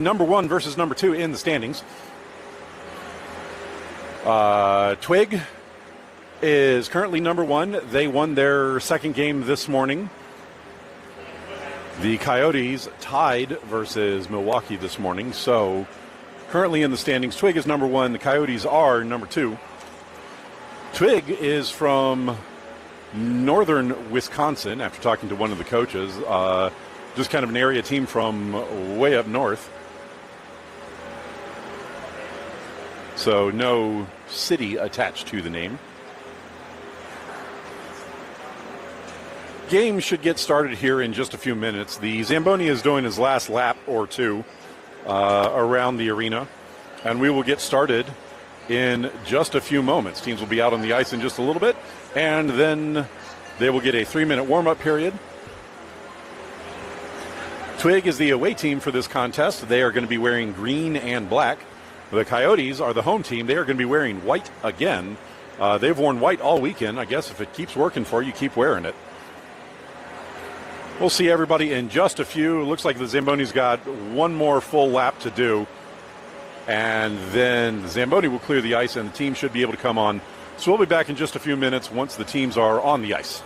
Number 1 versus number 2 in the standings. TWIG is currently number 1. They won their second game this morning. The Coyotes tied versus Milwaukee this morning. So currently in the standings, TWIG is number 1. The Coyotes are number 2. TWIG is from northern Wisconsin, after talking to one of the coaches. Just kind of an area team from way up north. So no city attached to the name. Game should get started here in just a few minutes. The Zamboni is doing his last lap or two around the arena, and we will get started in just a few moments. Teams will be out on the ice in just a little bit, and then they will get a 3-minute warm-up period. TWIG is the away team for this contest. They are going to be wearing green and black. The Coyotes are the home team. They are going to be wearing white again. They've worn white all weekend. I guess if it keeps working for you, keep wearing it. We'll see everybody in just a few. It looks like the Zamboni's got one more full lap to do. And then the Zamboni will clear the ice, and the team should be able to come on. So we'll be back in just a few minutes once the teams are on the ice.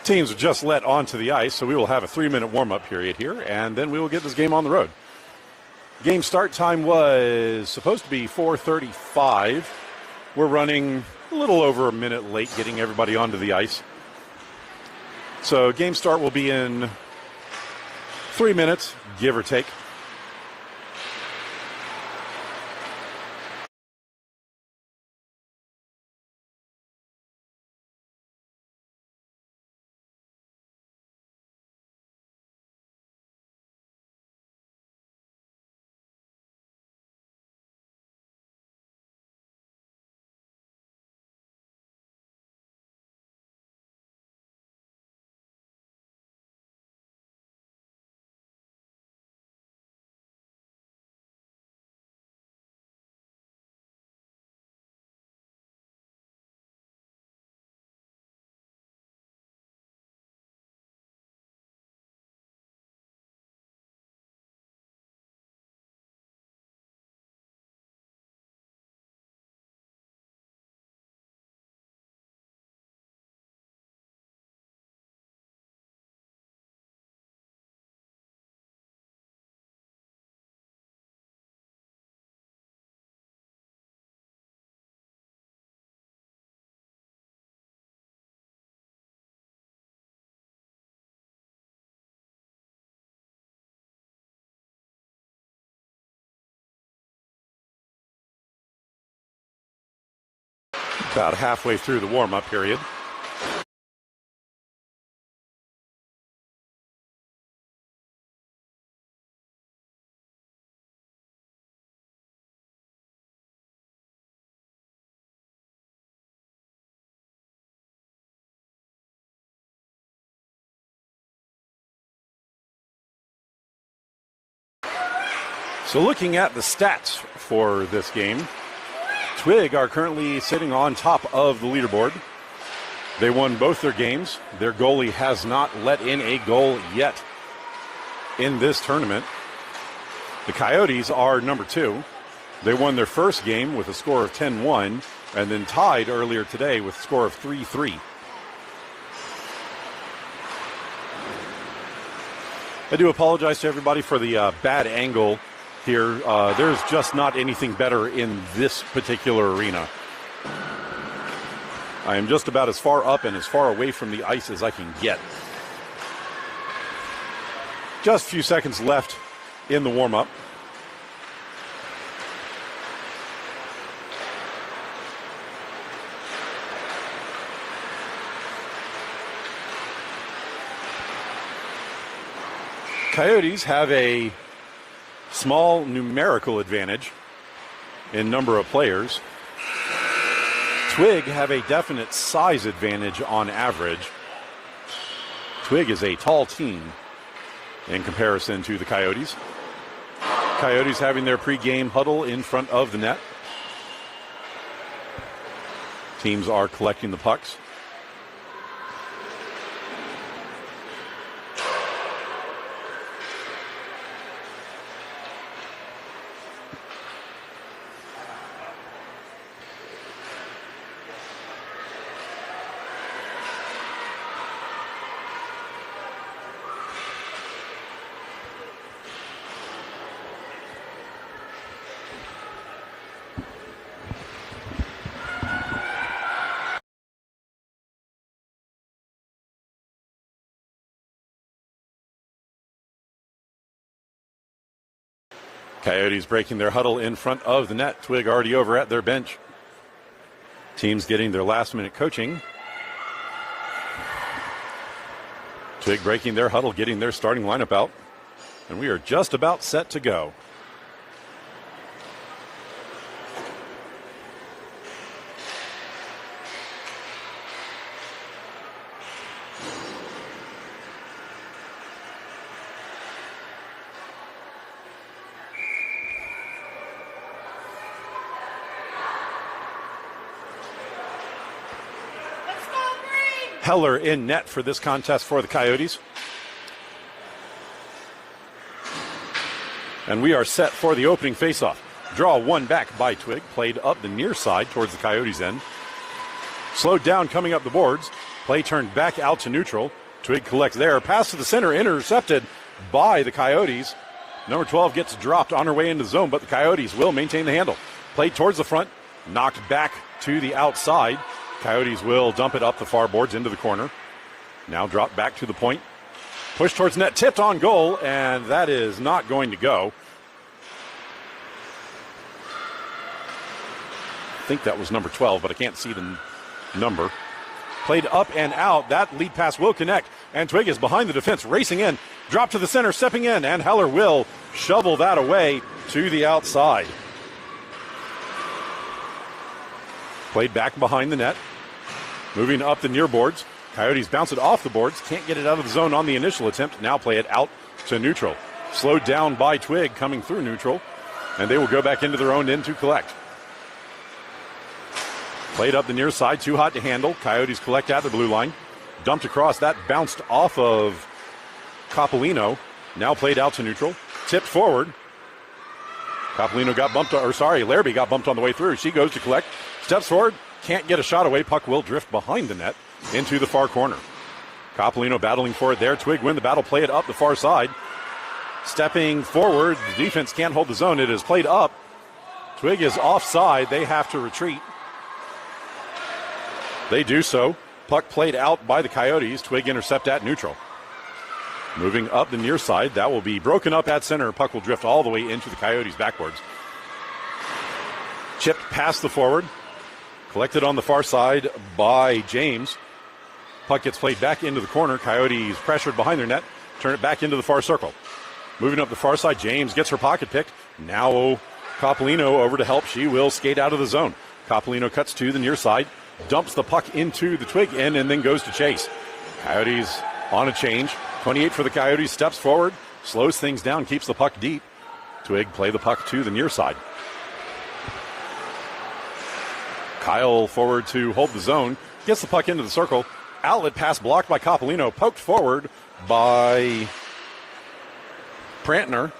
Teams are just let onto the ice, so we will have a 3-minute warm-up period here, and then we will get this game on the road. Game start time was supposed to be 4:35. We're running a little over a minute late getting everybody onto the ice. So game start will be in 3 minutes, give or take. About halfway through the warm-up period. So looking at the stats for this game, TWIG are currently sitting on top of the leaderboard. They won both their games. Their goalie has not let in a goal yet in this tournament. The Coyotes are number 2. They won their first game with a score of 10-1 and then tied earlier today with a score of 3-3. I do apologize to everybody for the bad angle here. There's just not anything better in this particular arena. I am just about as far up and as far away from the ice as I can get. Just a few seconds left in the warm-up. Coyotes have a small numerical advantage in number of players. TWIG have a definite size advantage on average. TWIG is a tall team in comparison to the Coyotes. Coyotes having their pregame huddle in front of the net. Teams are collecting the pucks. Coyotes breaking their huddle in front of the net. TWIG already over at their bench. Teams getting their last-minute coaching. TWIG breaking their huddle, getting their starting lineup out. And we are just about set to go. Heller in net for this contest for the Coyotes. And we are set for the opening faceoff. Draw one back by TWIG, played up the near side towards the Coyotes' end. Slowed down coming up the boards. Play turned back out to neutral. TWIG collects there. Pass to the center, intercepted by the Coyotes. Number 12 gets dropped on her way into the zone, but the Coyotes will maintain the handle. Played towards the front, knocked back to the outside. Coyotes will dump it up the far boards into the corner. Now drop back to the point. Push towards net, tipped on goal, and that is not going to go. I think that was number 12, but I can't see the number. Played up and out. That lead pass will connect, and TWIG is behind the defense, racing in. Drop to the center, stepping in, and Heller will shovel that away to the outside. Played back behind the net. Moving up the near boards. Coyotes bounce it off the boards. Can't get it out of the zone on the initial attempt. Now play it out to neutral. Slowed down by TWIG coming through neutral. And they will go back into their own end to collect. Played up the near side. Too hot to handle. Coyotes collect at the blue line. Dumped across. That bounced off of Coppolino. Now played out to neutral. Tipped forward. Coppolino got bumped, Larrabee got bumped on the way through. She goes to collect. Steps forward. Can't get a shot away. Puck will drift behind the net into the far corner. Coppolino battling for it there. TWIG win the battle. Play it up the far side. Stepping forward. The defense can't hold the zone. It is played up. TWIG is offside. They have to retreat. They do so. Puck played out by the Coyotes. TWIG intercept at neutral. Moving up the near side. That will be broken up at center. Puck will drift all the way into the Coyotes backwards. Chipped past the forward. Collected on the far side by James. Puck gets played back into the corner. Coyotes pressured behind their net. Turn it back into the far circle. Moving up the far side, James gets her pocket picked. Now Coppolino over to help. She will skate out of the zone. Coppolino cuts to the near side, dumps the puck into the Twig end, and then goes to chase. Coyotes on a change. 28 for the Coyotes, steps forward, slows things down, keeps the puck deep. Twig play the puck to the near side. Kyle forward to hold the zone, gets the puck into the circle. Outlet pass blocked by Coppolino, poked forward by Prantner.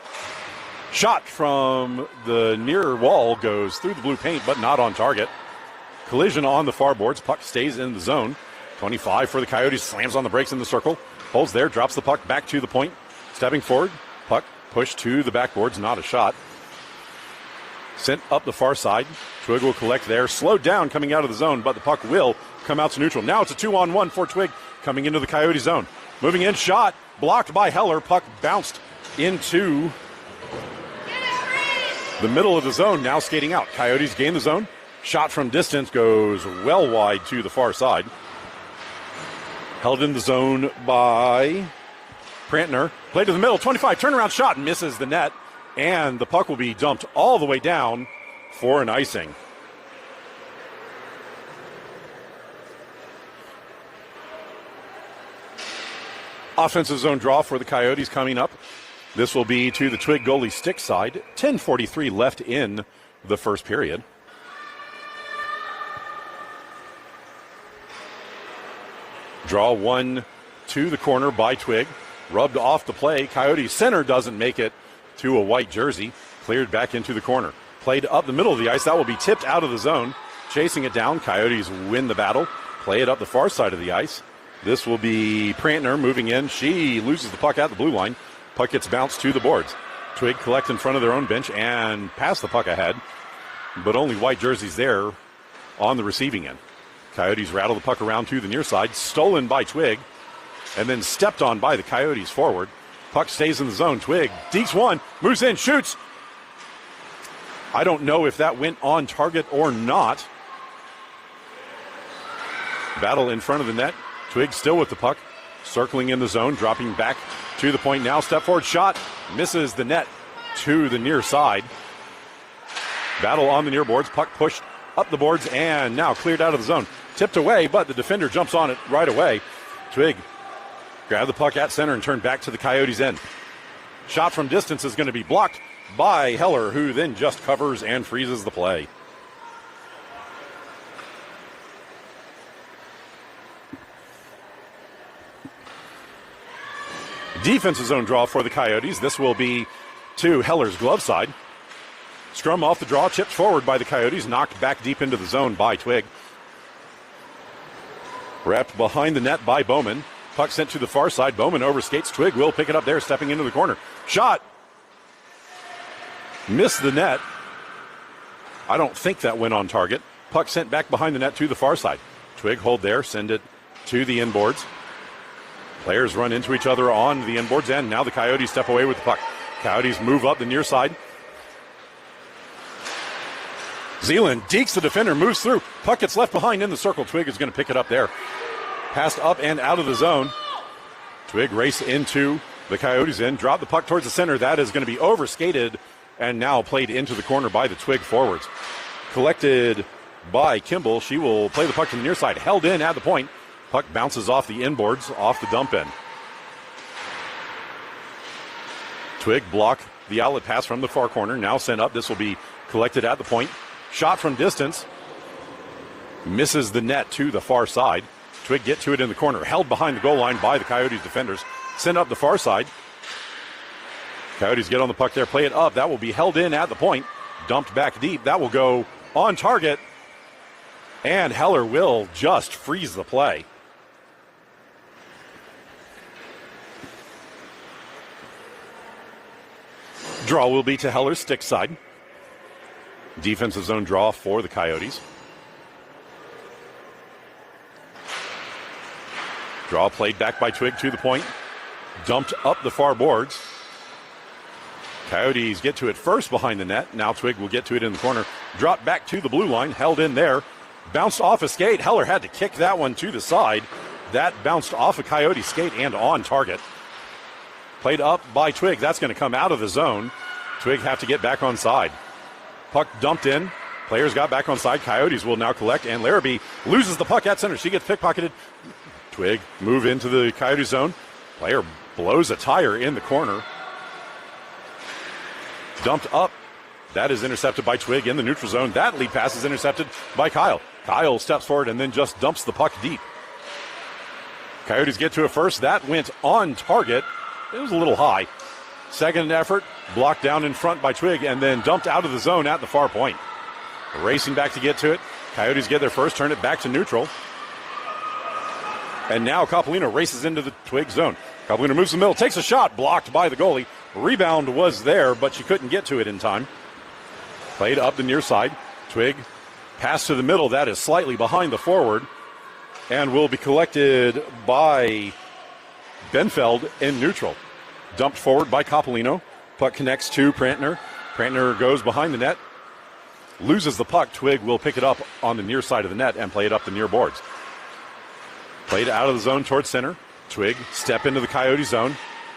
Shot from the near wall goes through the blue paint, but not on target. Collision on the far boards. Puck stays in the zone. 25 for the Coyotes. Slams on the brakes in the circle. Holds there. Drops the puck back to the point. Stepping forward. Puck pushed to the backboards. Not a shot. Sent up the far side. Twig will collect there. Slowed down coming out of the zone, but the puck will come out to neutral. Now it's a 2-on-1 for Twig coming into the Coyote zone. Moving in. Shot. Blocked by Heller. Puck bounced into the middle of the zone, now skating out. Coyotes gain the zone. Shot from distance goes well wide to the far side. Held in the zone by Prantner. Play to the middle, 25, turnaround shot, misses the net. And the puck will be dumped all the way down for an icing. Offensive zone draw for the Coyotes coming up. This will be to the Twig goalie stick side. 10:43 left in the first period. Draw one to the corner by Twig. Rubbed off the play. Coyote center doesn't make it to a white jersey. Cleared back into the corner. Played up the middle of the ice. That will be tipped out of the zone. Chasing it down. Coyotes win the battle. Play it up the far side of the ice. This will be Prantner moving in. She loses the puck at the blue line. Puck gets bounced to the boards. Twig collect in front of their own bench and pass the puck ahead, but only white jerseys there on the receiving end. Coyotes rattle the puck around to the near side, stolen by Twig, and then stepped on by the Coyotes forward. Puck stays in the zone. Twig dekes one, moves in, shoots. I don't know if that went on target or not. Battle in front of the net. Twig still with the puck, circling in the zone, dropping back to the point now. Step forward shot. Misses the net to the near side. Battle on the near boards. Puck pushed up the boards and now cleared out of the zone. Tipped away, but the defender jumps on it right away. Twig grabbed the puck at center and turned back to the Coyotes' end. Shot from distance is going to be blocked by Heller, who then just covers and freezes the play. Defensive zone draw for the Coyotes. This will be to Heller's glove side. Scrum off the draw, chipped forward by the Coyotes, knocked back deep into the zone by Twig. Wrapped behind the net by Bowman. Puck sent to the far side. Bowman overskates. Twig will pick it up there, stepping into the corner. Shot. Missed the net. I don't think that went on target. Puck sent back behind the net to the far side. Twig hold there, send it to the inboards. Players run into each other on the inboards end. Now the Coyotes step away with the puck. Coyotes move up the near side. Zeeland dekes the defender, moves through. Puck gets left behind in the circle. Twig is going to pick it up there. Passed up and out of the zone. Twig race into the Coyotes end. Drop the puck towards the center. That is going to be overskated and now played into the corner by the Twig forwards. Collected by Kimball. She will play the puck to the near side. Held in at the point. Puck bounces off the inboards, off the dump end. Twig block the outlet pass from the far corner. Now sent up. This will be collected at the point. Shot from distance. Misses the net to the far side. Twig get to it in the corner. Held behind the goal line by the Coyotes defenders. Sent up the far side. Coyotes get on the puck there. Play it up. That will be held in at the point. Dumped back deep. That will go on target. And Heller will just freeze the play. Draw will be to Heller's stick side. Defensive zone draw for the Coyotes. Draw played back by Twig to the point. Dumped up the far boards. Coyotes get to it first behind the net. Now Twig will get to it in the corner. Drop back to the blue line. Held in there Bounced off a skate. Heller had to kick that one to the side. That bounced off a Coyote skate and on target. Played up by Twig. That's going to come out of the zone. Twig have to get back on side. Puck dumped in. Players got back on side. Coyotes will now collect, and Larrabee loses the puck at center. She gets pickpocketed. Twig move into the Coyote zone. Player blows a tire in the corner. Dumped up. That is intercepted by Twig in the neutral zone. That lead pass is intercepted by Kyle. Kyle steps forward and then just dumps the puck deep. Coyotes get to it first. That went on target. It was a little high. Second effort, blocked down in front by Twig and then dumped out of the zone at the far point. Racing back to get to it. Coyotes get there first, turn it back to neutral. And now Coppolino races into the Twig zone. Coppolino moves to the middle, takes a shot, blocked by the goalie. Rebound was there, but she couldn't get to it in time. Played up the near side. Twig pass to the middle. That is slightly behind the forward and will be collected by Benfeld in neutral. Dumped forward by Coppolino. Puck connects to Prantner. Prantner goes behind the net. Loses the puck. Twig will pick it up on the near side of the net and play it up the near boards. Played out of the zone towards center. Twig step into the Coyote zone.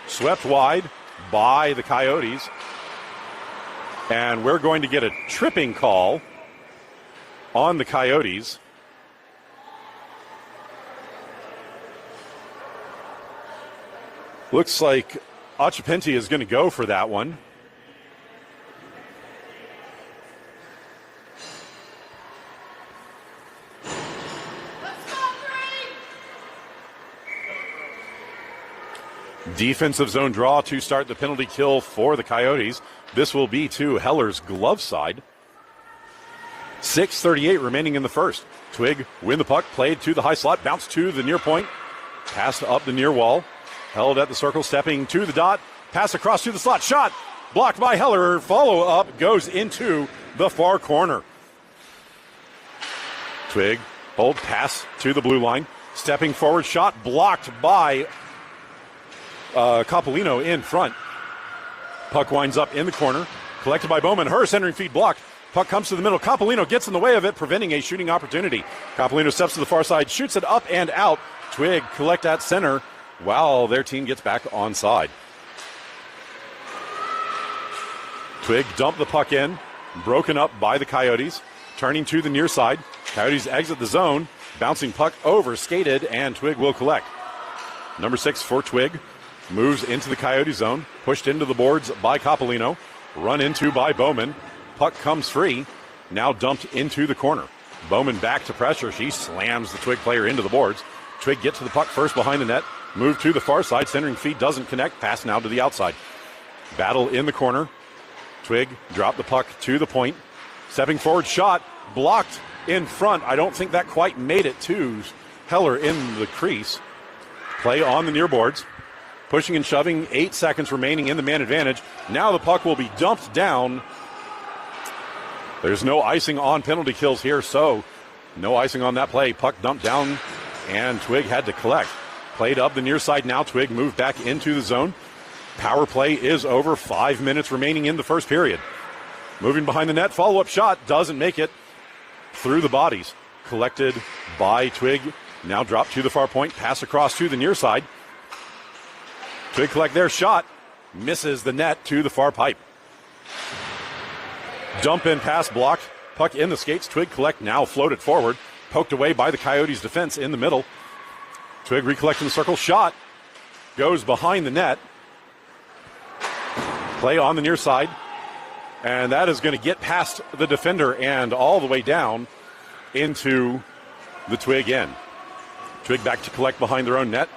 Swept wide by the Coyotes. And we're going to get a tripping call on the Coyotes. Looks like Achapenti is going to go for that one. Defensive zone draw to start the penalty kill for the Coyotes. This will be to Heller's glove side. 6:38 remaining in the first. Twig win the puck, played to the high slot, bounced to the near point, passed up the near wall, held at the circle, stepping to the dot, pass across to the slot, shot, blocked by Heller, follow-up goes into the far corner. Twig, hold, pass to the blue line, stepping forward, shot blocked by Coppolino in front. Puck winds up in the corner, collected by Bowman. Her centering feed blocked. Puck comes to the middle. Coppolino gets in the way of it, preventing a shooting opportunity. Coppolino steps to the far side, shoots it up and out. Twig collect at center while their team gets back on side. Twig dumped the puck in, broken up by the Coyotes, turning to the near side. Coyotes exit the zone, bouncing puck over, skated, and Twig will collect. Number 6 for Twig. Moves into the Coyote zone, pushed into the boards by Coppolino, run into by Bowman. Puck comes free, now dumped into the corner. Bowman back to pressure. She slams the Twig player into the boards. Twig gets to the puck first behind the net, move to the far side, centering feed doesn't connect, pass now to the outside. Battle in the corner. Twig dropped the puck to the point. Stepping forward, shot, blocked in front. I don't think that quite made it to Heller in the crease. Play on the near boards. Pushing and shoving, 8 seconds remaining in the man advantage. Now the puck will be dumped down. There's no icing on penalty kills here, so no icing on that play. Puck dumped down, and Twig had to collect. Played up the near side now. Twig moved back into the zone. Power play is over. 5 minutes remaining in the first period. Moving behind the net, follow-up shot. Doesn't make it through the bodies. Collected by Twig. Now dropped to the far point. Pass across to the near side. Twig collect their shot, misses the net to the far pipe. Dump in pass blocked, puck in the skates. Twig collect now floated forward, poked away by the Coyotes defense in the middle. Twig recollecting the circle, shot, goes behind the net. Play on the near side, and that is going to get past the defender and all the way down into the Twig end. Twig back to collect behind their own net.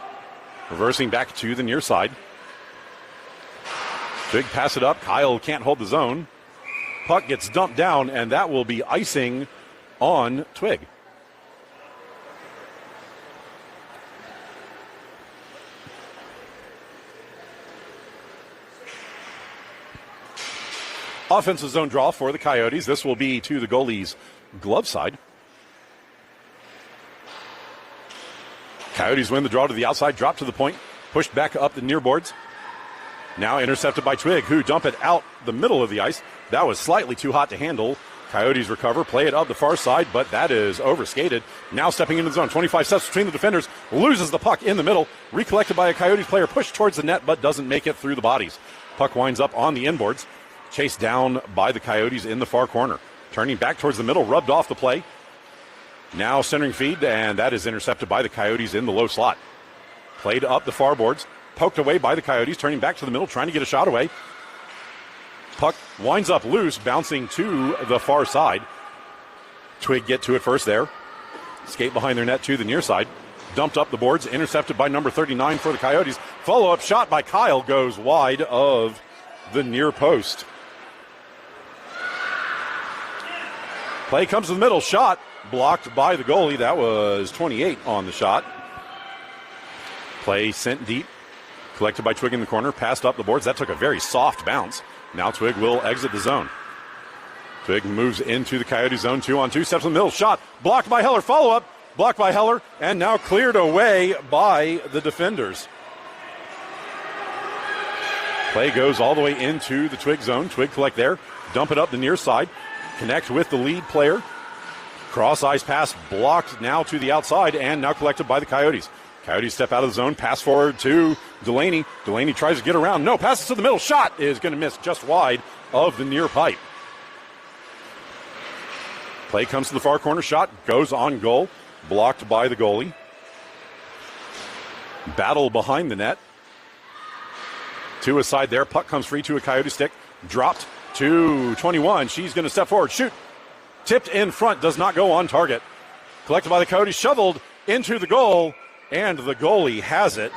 Reversing back to the near side. Twig pass it up. Kyle can't hold the zone. Puck gets dumped down, and that will be icing on Twig. Offensive zone draw for the Coyotes. This will be to the goalie's glove side. Coyotes win the draw to the outside, drop to the point, pushed back up the near boards. Now intercepted by Twig, who dump it out the middle of the ice. That was slightly too hot to handle. Coyotes recover, play it up the far side, but that is overskated. Now stepping into the zone, 25 steps between the defenders, loses the puck in the middle, recollected by a Coyotes player, pushed towards the net, but doesn't make it through the bodies. Puck winds up on the inboards, chased down by the Coyotes in the far corner. Turning back towards the middle, rubbed off the play. Now centering feed, and that is intercepted by the Coyotes in the low slot. Played up the far boards, poked away by the Coyotes, turning back to the middle, trying to get a shot away. Puck winds up loose, bouncing to the far side. Twig get to it first there. Skate behind their net to the near side. Dumped up the boards, intercepted by number 39 for the Coyotes. Follow-up shot by Kyle goes wide of the near post. Play comes to the middle, shot blocked by the goalie. That was 28 on the shot. Play sent deep, collected by Twig in the corner, passed up the boards. That took a very soft bounce. Now Twig will exit the zone. Twig moves into the Coyote zone, 2-on-2, steps in the middle, shot blocked by Heller, follow-up, blocked by Heller, and now cleared away by the defenders. Play goes all the way into the Twig zone. Twig collect there, dump it up the near side, connect with the lead player. Cross ice pass blocked now to the outside and now collected by the Coyotes. Coyotes step out of the zone, pass forward to Delaney. Delaney tries to get around. No, passes to the middle. Shot is going to miss just wide of the near pipe. Play comes to the far corner. Shot goes on goal. Blocked by the goalie. Battle behind the net. To a side there. Puck comes free to a Coyote stick. Dropped to 21. She's going to step forward. Shoot. Tipped in front. Does not go on target. Collected by the Coyotes. Shoveled into the goal. And the goalie has it.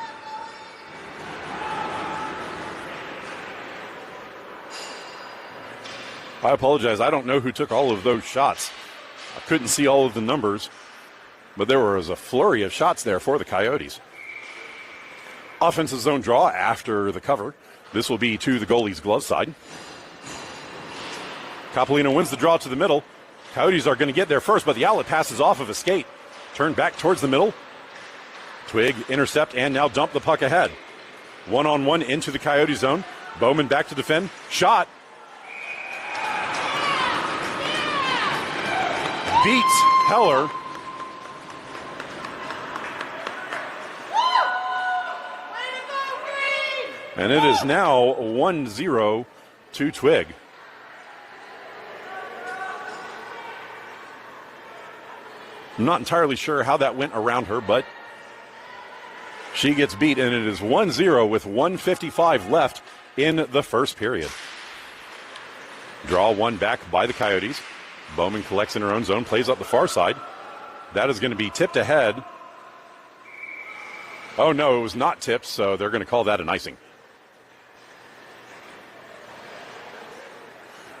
I apologize. I don't know who took all of those shots. I couldn't see all of the numbers, but there was a flurry of shots there for the Coyotes. Offensive zone draw after the cover. This will be to the goalie's glove side. Coppolino wins the draw to the middle. Coyotes are going to get there first, but the outlet passes off of a skate. Turned back towards the middle. Twig intercept and now dump the puck ahead. 1-on-1 into the Coyote zone. Bowman back to defend. Shot. Beats Heller. And it is now 1-0 to Twig. I'm not entirely sure how that went around her, but she gets beat, and it is 1-0 with 1:55 left in the first period. Draw one back by the Coyotes. Bowman collects in her own zone, plays up the far side. That is going to be tipped ahead. Oh, no, it was not tipped, so they're going to call that an icing.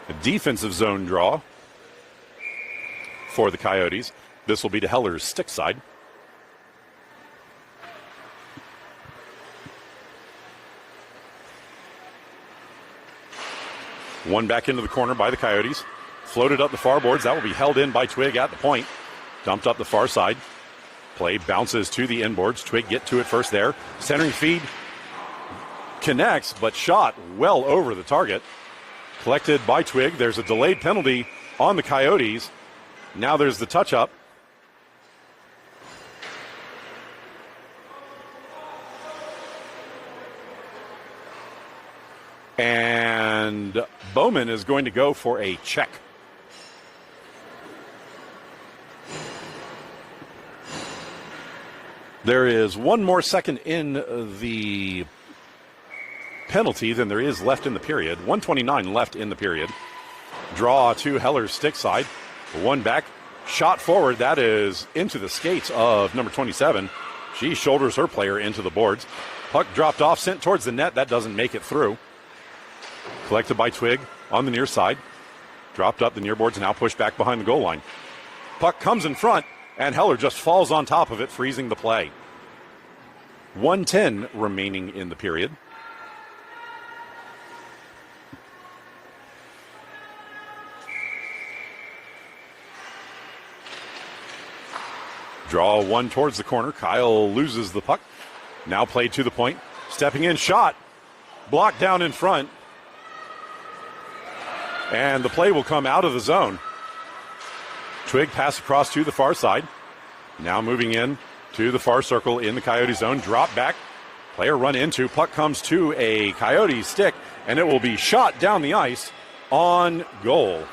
A defensive zone draw for the Coyotes. This will be to Heller's stick side. One back into the corner by the Coyotes. Floated up the far boards. That will be held in by Twig at the point. Dumped up the far side. Play bounces to the inboards. Twig get to it first there. Centering feed connects, but shot well over the target. Collected by Twig. There's a delayed penalty on the Coyotes. Now there's the touch-up. And Bowman is going to go for a check. There is one more second in the penalty than there is left in the period. 1:29 left in the period. Draw to Heller's stick side. One back. Shot forward. That is into the skates of number 27. She shoulders her player into the boards. Puck dropped off, sent towards the net. That doesn't make it through. Collected by Twig on the near side. Dropped up the near boards, now pushed back behind the goal line. Puck comes in front, and Heller just falls on top of it, freezing the play. 1:10 remaining in the period. Draw one towards the corner. Kyle loses the puck. Now played to the point. Stepping in, shot. Blocked down in front. And the play will come out of the zone. Twig pass across to the far side. Now moving in to the far circle in the Coyote zone. Drop back. Player run into. Puck comes to a Coyote stick, and it will be shot down the ice on goal.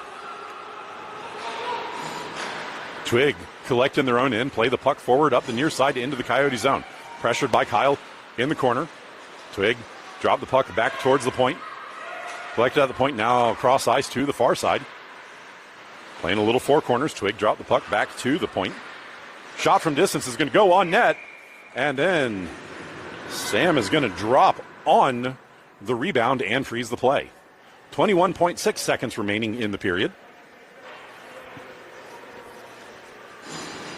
Twig collecting their own end. Play the puck forward up the near side into the Coyote zone. Pressured by Kyle in the corner. Twig drop the puck back towards the point. Collected at the point, now across ice to the far side. Playing a little four corners. Twig drop the puck back to the point. Shot from distance is going to go on net. And then Sam is going to drop on the rebound and freeze the play. 21.6 seconds remaining in the period.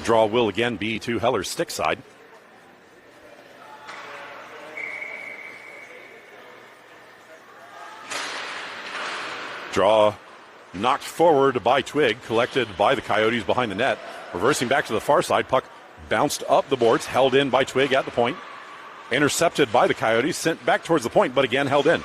Draw will again be to Heller's stick side. Draw knocked forward by Twig, collected by the Coyotes behind the net. Reversing back to the far side, puck bounced up the boards, held in by Twig at the point. Intercepted by the Coyotes, sent back towards the point, but again held in.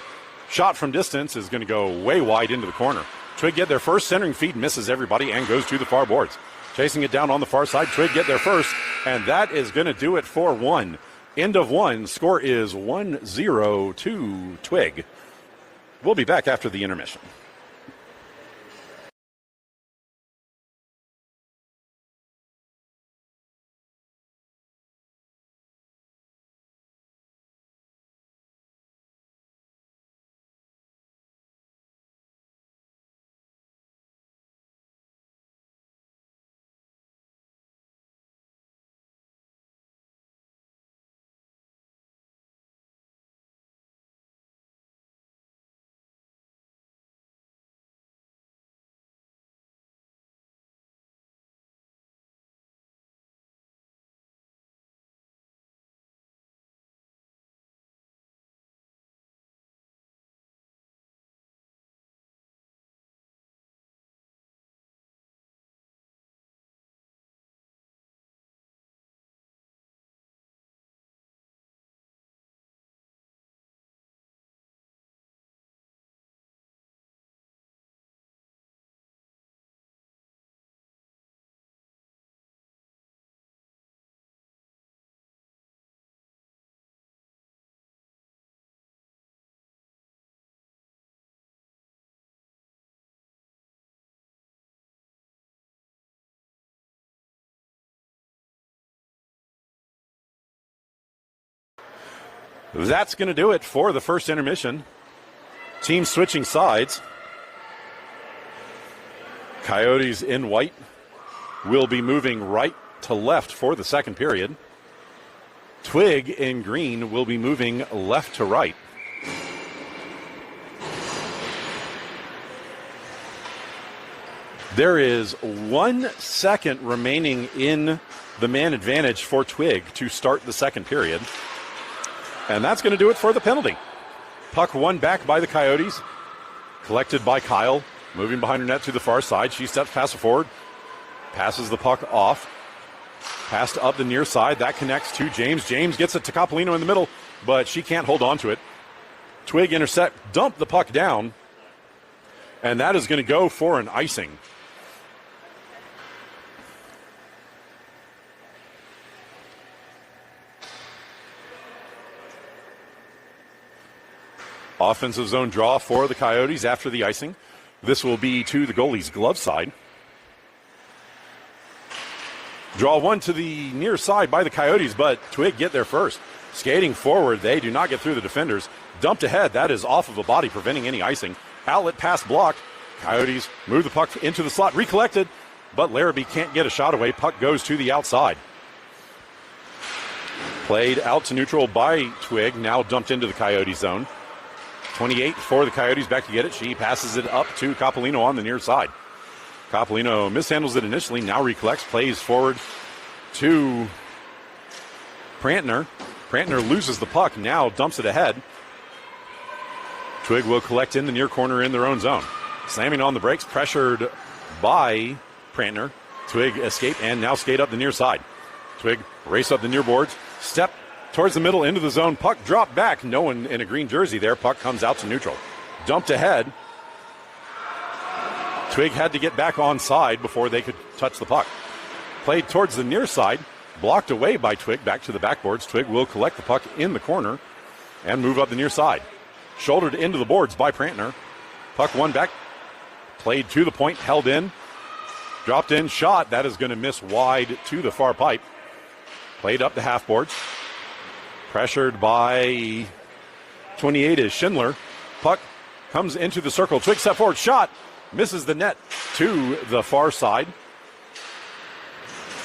Shot from distance is going to go way wide into the corner. Twig get their first centering feed, misses everybody, and goes to the far boards. Chasing it down on the far side, Twig get there first, and that is going to do it for one. End of one. Score is 1-0 to Twig. We'll be back after the intermission. That's going to do it for the first intermission. Team switching sides. Coyotes in white will be moving right to left for the second period. Twig in green will be moving left to right. There is 1 second remaining in the man advantage for Twig to start the second period. And that's going to do it for the penalty. Puck won back by the Coyotes. Collected by Kyle. Moving behind her net to the far side. She steps past it forward. Passes the puck off. Passed up the near side. That connects to James. James gets it to Coppolino in the middle, but she can't hold on to it. Twig intercept. Dump the puck down. And that is going to go for an icing. Offensive zone draw for the Coyotes after the icing. This will be to the goalie's glove side. Draw one to the near side by the Coyotes, but Twig get there first. Skating forward, they do not get through the defenders. Dumped ahead, that is off of a body, preventing any icing. Outlet pass blocked. Coyotes move the puck into the slot, recollected, but Larrabee can't get a shot away. Puck goes to the outside. Played out to neutral by Twig, now dumped into the Coyote zone. 28 for the Coyotes, back to get it. She passes it up to Coppolino on the near side. Coppolino mishandles it initially, now recollects, plays forward to Prantner. Prantner loses the puck, now dumps it ahead. Twig will collect in the near corner in their own zone. Slamming on the brakes, pressured by Prantner. Twig escape and now skate up the near side. Twig race up the near boards, step towards the middle into the zone. Puck dropped back. No one in a green jersey there. Puck comes out to neutral. Dumped ahead Twig had to get back onside before they could touch the puck. Played towards the near side, blocked away by Twig, back to the backboards. Twig will collect the puck in the corner and move up the near side. Shouldered into the boards by Prantner. Puck won back, played to the point, held in, dropped in, shot. That is going to miss wide to the far pipe. Played up the half boards. Pressured by 28 is Schindler. Puck comes into the circle. Twig step forward, shot. Misses the net to the far side.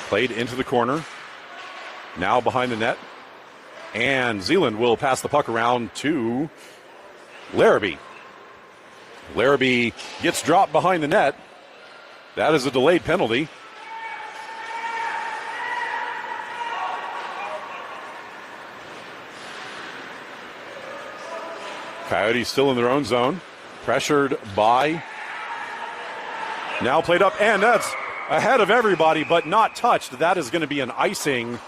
Played into the corner. Now behind the net. And Zeeland will pass the puck around to Larrabee. Larrabee gets dropped behind the net. That is a delayed penalty. Coyotes still in their own zone. Pressured by. Now played up, and that's ahead of everybody, but not touched. That is going to be an icing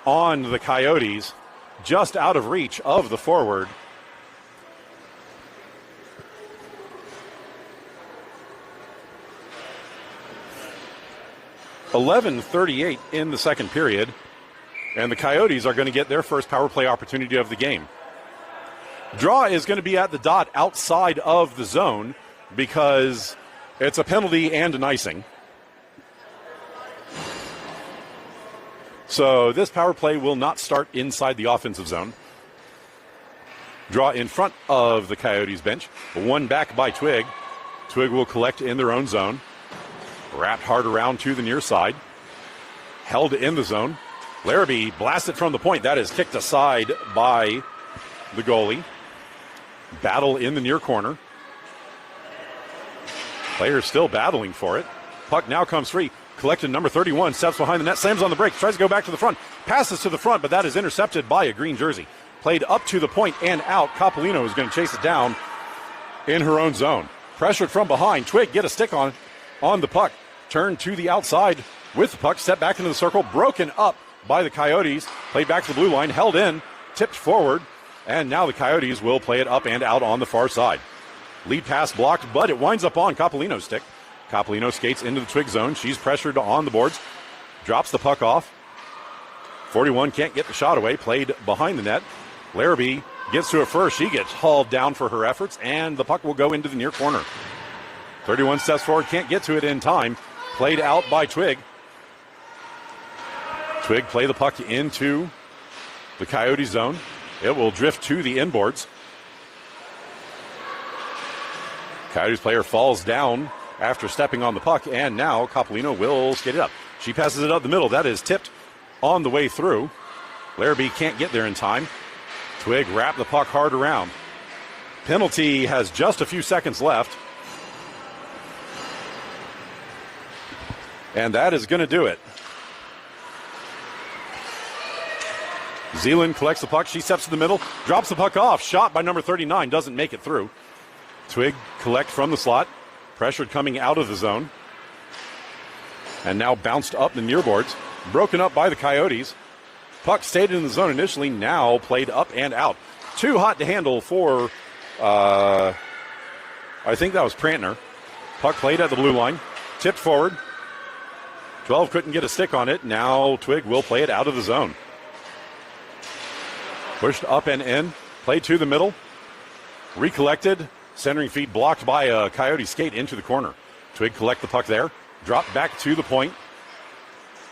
on the Coyotes, just out of reach of the forward. .11:38 in the second period, and the Coyotes are going to get their first power play opportunity of the game. Draw is going to be at the dot outside of the zone because it's a penalty and an icing. So this power play will not start inside the offensive zone. Draw in front of the Coyotes bench. One back by Twig. Twig will collect in their own zone. Wrapped hard around to the near side. Held in the zone. Larrabee blasted from the point. That is kicked aside by the goalie. Battle in the near corner. Players still battling for it. Puck now comes free. Collected number 31. Steps behind the net. Slams on the break. Tries to go back to the front. Passes to the front, but that is intercepted by a green jersey. Played up to the point and out. Coppolino is going to chase it down in her own zone. Pressured from behind. Twig get a stick on the puck. Turned to the outside with the puck. Step back into the circle. Broken up by the Coyotes. Played back to the blue line. Held in. Tipped forward. And now the Coyotes will play it up and out on the far side. Lead pass blocked, but it winds up on Coppolino's stick. Coppolino skates into the Twig zone. She's pressured on the boards. Drops the puck off. 41 can't get the shot away. Played behind the net. Larrabee gets to it first. She gets hauled down for her efforts, and the puck will go into the near corner. 31 steps forward, can't get to it in time. Played out by Twig. Twig play the puck into the Coyote zone. It will drift to the inboards. Coyotes player falls down after stepping on the puck, and now Coppolino will skate it up. She passes it up the middle. That is tipped on the way through. Larrabee can't get there in time. Twig wrapped the puck hard around. Penalty has just a few seconds left. And that is going to do it. Zeeland collects the puck. She steps to the middle, drops the puck off. Shot by number 39, doesn't make it through. Twig collect from the slot. Pressured coming out of the zone. And now bounced up the near boards. Broken up by the Coyotes. Puck stayed in the zone initially, now played up and out. Too hot to handle for, I think that was Prantner. Puck played at the blue line. Tipped forward. 12 couldn't get a stick on it. Now Twig will play it out of the zone. Pushed up and in. Played to the middle. Recollected. Centering feed blocked by a Coyote skate into the corner. Twig collect the puck there. Drop back to the point.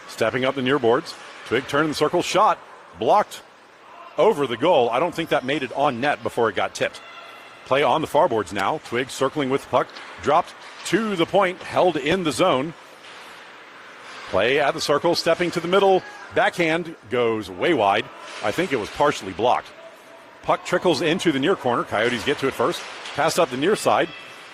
Stepping up the near boards. Twig turned in the circle. Shot. Blocked over the goal. I don't think that made it on net before it got tipped. Play on the far boards now. Twig circling with the puck. Dropped to the point. Held in the zone. Play at the circle. Stepping to the middle. Backhand goes way wide. I think it was partially blocked. Puck trickles into the near corner. Coyotes get to it first. Passed up the near side.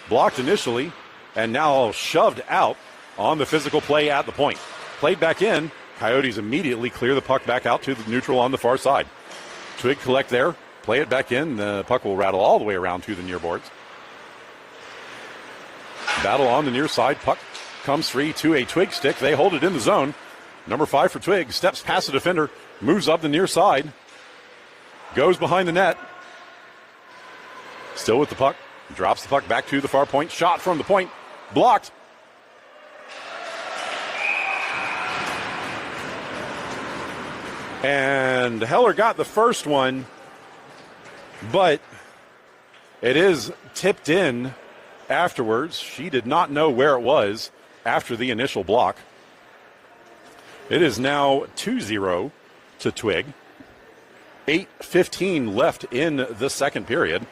Blocked initially. And now shoved out on the physical play at the point. Played back in. Coyotes immediately clear the puck back out to the neutral on the far side. Twig collect there. Play it back in. The puck will rattle all the way around to the near boards. Battle on the near side. Puck comes free to a Twig stick. They hold it in the zone. Number 5 for Twig. Steps past the defender. Moves up the near side. Goes behind the net. Still with the puck. Drops the puck back to the far point. Shot from the point. Blocked. And Heller got the first one, but it is tipped in afterwards. She did not know where it was after the initial block. It is now 2-0 to Twig. 8:15 left in the second period.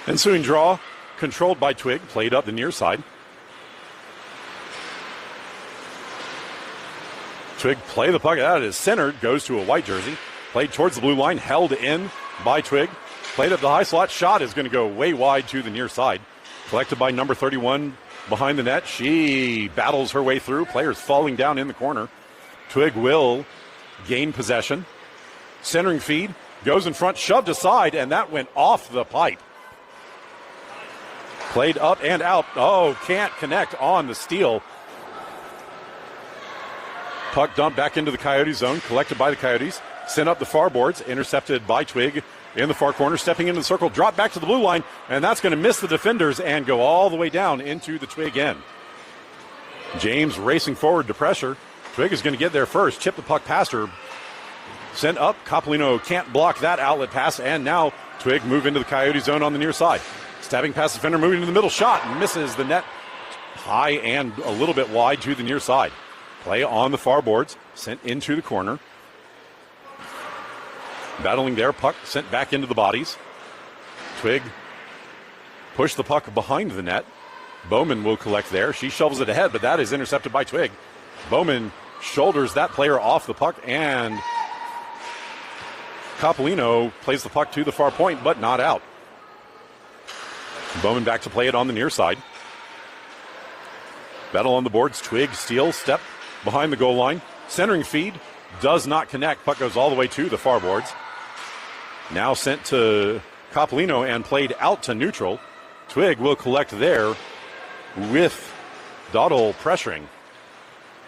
Ensuing draw, controlled by Twig, played up the near side. Twig play the puck out. It is centered, goes to a white jersey. Played towards the blue line, held in by Twig. Played up the high slot. Shot is going to go way wide to the near side. Collected by number 31 behind the net. She battles her way through. Players falling down in the corner. Twig will gain possession. Centering feed, goes in front, shoved aside, and that went off the pipe. Played up and out. Oh, can't connect on the steal. Puck dumped back into the Coyote zone, collected by the Coyotes. Sent up the far boards, intercepted by Twig in the far corner, stepping into the circle, drop back to the blue line, and that's going to miss the defenders and go all the way down into the Twig end. James racing forward to pressure. Twig is going to get there first, chip the puck past her. Sent up, Copolino can't block that outlet pass, and now Twig move into the Coyote zone on the near side. Stabbing past the defender, moving to the middle, shot, misses the net high and a little bit wide to the near side. Play on the far boards, sent into the corner. Battling there, puck sent back into the bodies. Twig pushed the puck behind the net. Bowman will collect there. She shovels it ahead, but that is intercepted by Twig. Bowman shoulders that player off the puck, and Copolino plays the puck to the far point, but not out. Bowman back to play it on the near side. Battle on the boards. Twig steals, step behind the goal line. Centering feed does not connect. Puck goes all the way to the far boards. Now sent to Copolino and played out to neutral. Twig will collect there with Doddle pressuring.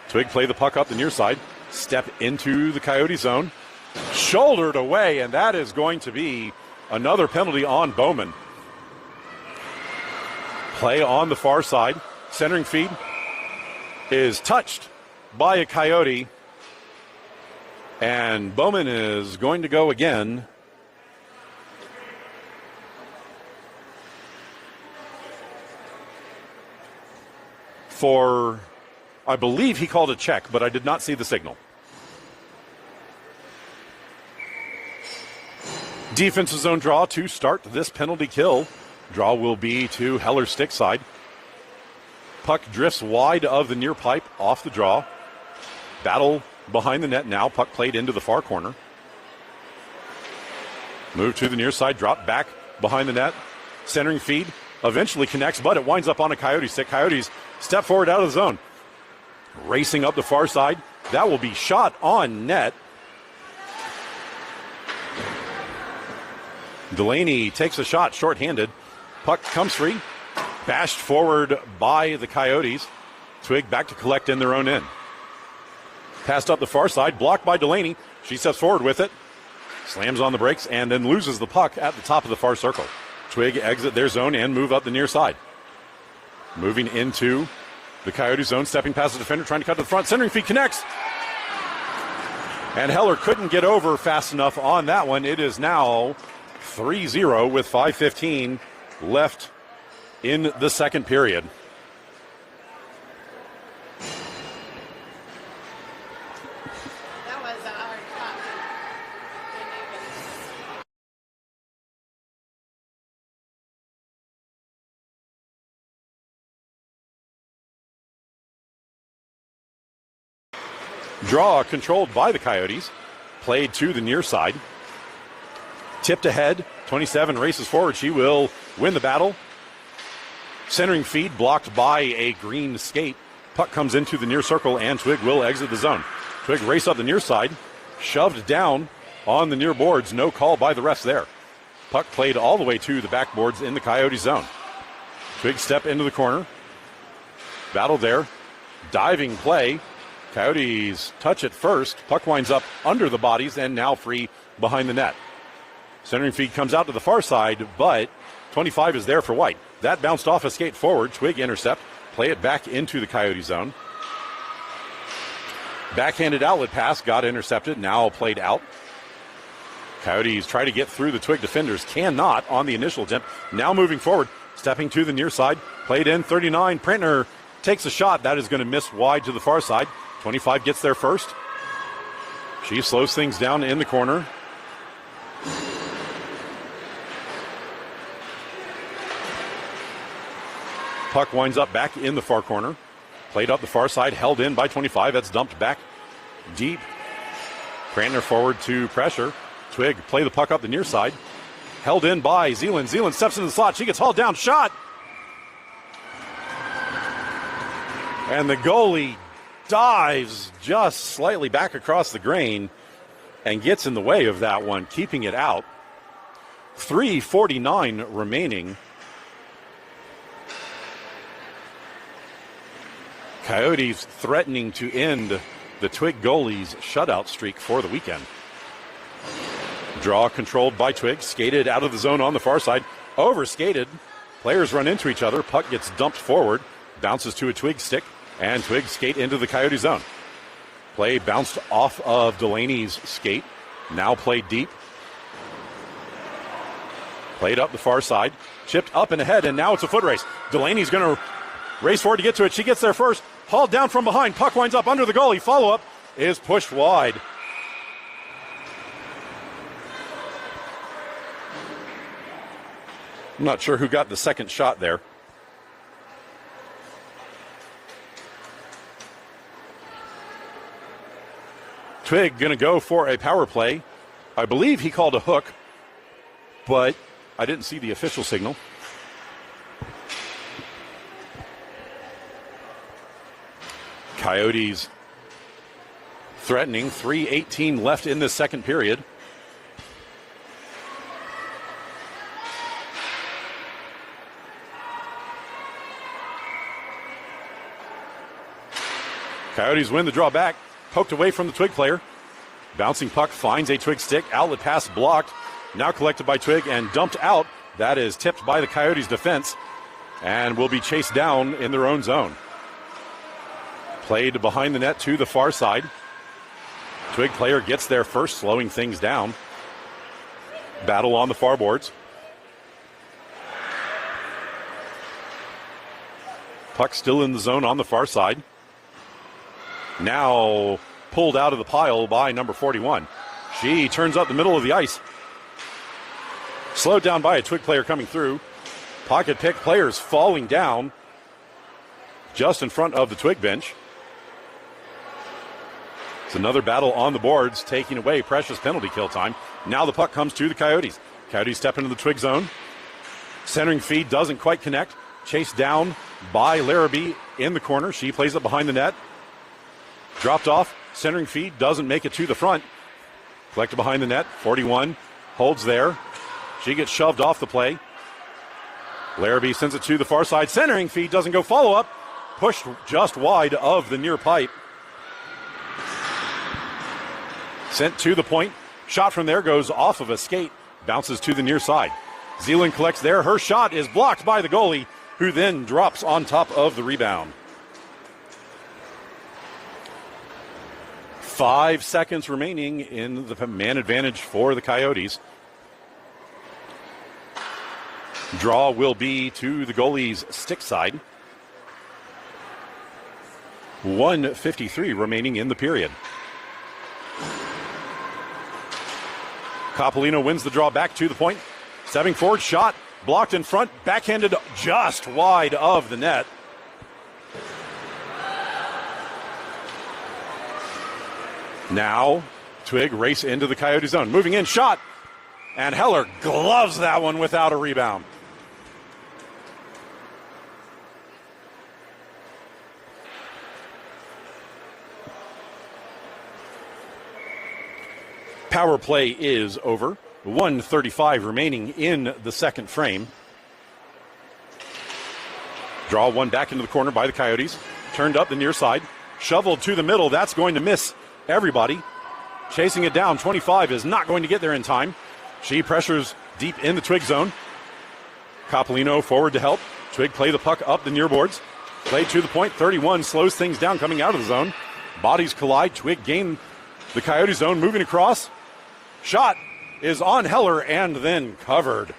Twig play the puck up the near side. Step into the Coyote zone. Shouldered away, and that is going to be another penalty on Bowman. Play on the far side. Centering feed is touched by a Coyote. And Bowman is going to go again. For, I believe he called a check, but I did not see the signal. Defensive zone draw to start this penalty kill. Draw will be to Heller's stick side. Puck drifts wide of the near pipe off the draw. Battle behind the net now. Puck played into the far corner. Move to the near side. Drop back behind the net. Centering feed eventually connects, but it winds up on a Coyote stick. Coyotes step forward out of the zone. Racing up the far side. That will be shot on net. Delaney takes a shot shorthanded. Puck comes free. Bashed forward by the Coyotes. Twig back to collect in their own end. Passed up the far side, blocked by Delaney. She steps forward with it. Slams on the brakes and then loses the puck at the top of the far circle. Twig exit their zone and move up the near side. Moving into the Coyote zone, stepping past the defender, trying to cut to the front. Centering feed connects. And Heller couldn't get over fast enough on that one. It is now 3-0 with 5:15 left in the second period. That was a hard shot. Draw controlled by the Coyotes. Played to the near side. Tipped ahead. 27 races forward. She will win the battle. Centering feed blocked by a green skate. Puck comes into the near circle and Twig will exit the zone. Twig race up the near side. Shoved down on the near boards. No call by the refs there. Puck played all the way to the backboards in the Coyote zone. Twig step into the corner. Battle there. Diving play. Coyotes touch it first. Puck winds up under the bodies and now free behind the net. Centering feed comes out to the far side, but 25 is there for White. That bounced off a skate forward. Twig intercept. Play it back into the Coyote zone. Backhanded outlet pass got intercepted. Now played out. Coyotes try to get through the Twig defenders. Cannot on the initial attempt. Now moving forward. Stepping to the near side. Played in 39. Printner takes a shot. That is going to miss wide to the far side. 25 gets there first. She slows things down in the corner. Puck winds up back in the far corner. Played up the far side, held in by 25. That's dumped back deep. Prantner forward to pressure. Twig play the puck up the near side. Held in by Zeeland. Zeeland steps into the slot. She gets hauled down. Shot. And the goalie dives just slightly back across the grain and gets in the way of that one, keeping it out. 3:49 remaining. Coyotes threatening to end the Twig goalie's shutout streak for the weekend. Draw controlled by Twig, skated out of the zone on the far side, over-skated. Players run into each other, puck gets dumped forward, bounces to a Twig stick, and Twig skate into the Coyote zone. Play bounced off of Delaney's skate, now played deep. Played up the far side, chipped up and ahead, and now it's a foot race. Delaney's going to race forward to get to it. She gets there first, hauled down from behind. Puck winds up under the goalie. Follow-up is pushed wide. I'm not sure who got the second shot there. Twig going to go for a power play. I believe he called a hook, but I didn't see the official signal. Coyotes threatening. 3:18 left in this second period. Coyotes win the draw back. Poked away from the Twig player. Bouncing puck finds a Twig stick. Outlet pass blocked. Now collected by Twig and dumped out. That is tipped by the Coyotes defense and will be chased down in their own zone. Played behind the net to the far side. Twig player gets there first, slowing things down. Battle on the far boards. Puck still in the zone on the far side. Now pulled out of the pile by number 41. She turns up the middle of the ice. Slowed down by a Twig player coming through. Pocket pick, players falling down just in front of the Twig bench. It's another battle on the boards, taking away precious penalty kill time. Now the puck comes to the Coyotes. Coyotes step into the Twig zone. Centering feed doesn't quite connect. Chased down by Larrabee in the corner. She plays it behind the net. Dropped off. Centering feed doesn't make it to the front. Collected behind the net. 41 holds there. She gets shoved off the play. Larrabee sends it to the far side. Centering feed doesn't go. Follow up. Pushed just wide of the near pipe. Sent to the point. Shot from there goes off of a skate. Bounces to the near side. Zeeland collects there. Her shot is blocked by the goalie, who then drops on top of the rebound. 5 seconds remaining in the man advantage for the Coyotes. Draw will be to the goalie's stick side. 1:53 remaining in the period. Coppolino wins the draw back to the point. Stepping forward, shot blocked in front, backhanded just wide of the net. Now, Twig race into the Coyote zone. Moving in, shot. And Heller gloves that one without a rebound. Power play is over. 1:35 remaining in the second frame. Draw one back into the corner by the Coyotes. Turned up the near side. Shoveled to the middle. That's going to miss everybody. Chasing it down. 25 is not going to get there in time. She pressures deep in the Twig zone. Coppolino forward to help. Twig play the puck up the near boards. Play to the point. 31 slows things down coming out of the zone. Bodies collide. Twig gain the Coyote zone. Moving across. Shot is on Heller and then covered.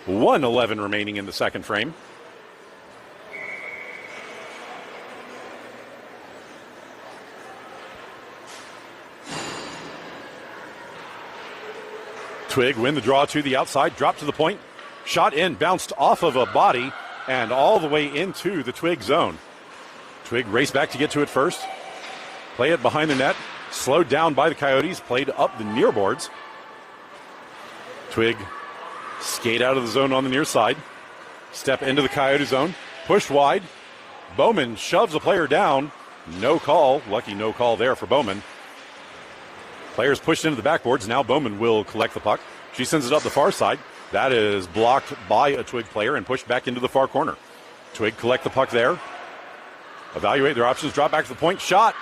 .111 remaining in the second frame. Twig win the draw to the outside, drop to the point, shot in, bounced off of a body, and all the way into the Twig zone. Twig raced back to get to it first, play it behind the net, slowed down by the Coyotes, played up the near boards. Twig skate out of the zone on the near side, step into the Coyote zone, push wide. Bowman shoves a player down, no call, lucky no call there for Bowman. Players pushed into the backboards. Now Bowman will collect the puck. She sends it up the far side. That is blocked by a Twig player and pushed back into the far corner. Twig collect the puck there. Evaluate their options. Drop back to the point. Shot.